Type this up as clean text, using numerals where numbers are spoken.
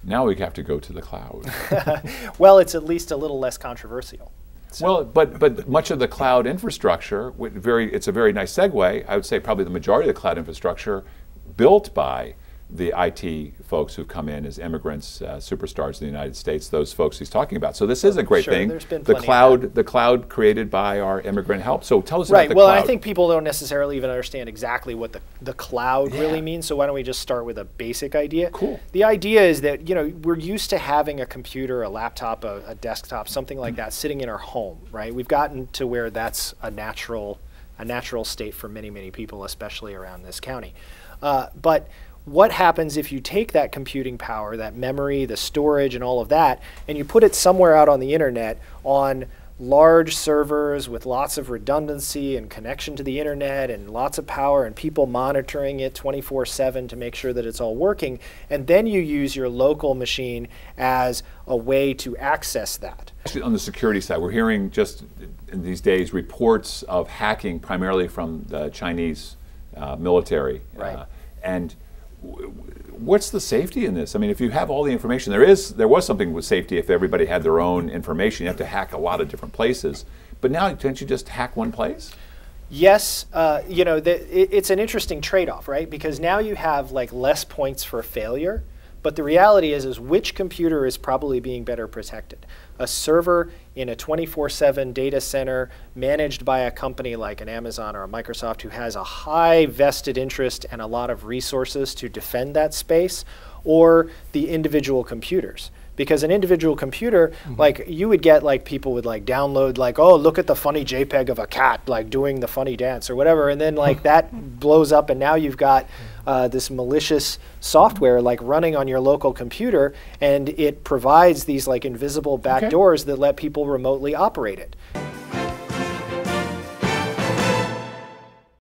Now we have to go to the cloud. Well, it's at least a little less controversial. So. Well, but much of the cloud infrastructure, it's a very nice segue. I would say probably the majority of the cloud infrastructure built by the IT folks who've come in as immigrants, superstars in the United States, those folks he's talking about. So this is a great thing. There's been the cloud created by our immigrant help. So tell us about the well, cloud. I think people don't necessarily even understand exactly what the cloud really means. So why don't we just start with a basic idea? Cool. The idea is that we're used to having a computer, a laptop, a desktop, something like that sitting in our home, right? We've gotten to where that's a natural state for many, many people, especially around this county. But what happens if you take that computing power, that memory, the storage, and all of that, and you put it somewhere out on the internet on large servers with lots of redundancy and connection to the internet and lots of power and people monitoring it 24/7 to make sure that it's all working, and then you use your local machine as a way to access that? Actually, on the security side, we're hearing just in these days reports of hacking primarily from the Chinese military. Right. And what's the safety in this? I mean, if you have all the information, there was something with safety if everybody had their own information. You have to hack a lot of different places. But now, can't you just hack one place? Yes, it's an interesting trade-off, right? Because now you have like less points for failure, but the reality is which computer is probably being better protected? A server in a 24/7 data center managed by a company like an Amazon or a Microsoft who has a high vested interest and a lot of resources to defend that space, or the individual computers? Because an individual computer, like you would get like people would like download like, oh, look at the funny JPEG of a cat like doing the funny dance or whatever, and then like that blows up and now you've got this malicious software like running on your local computer, and it provides these like invisible backdoors that let people remotely operate it.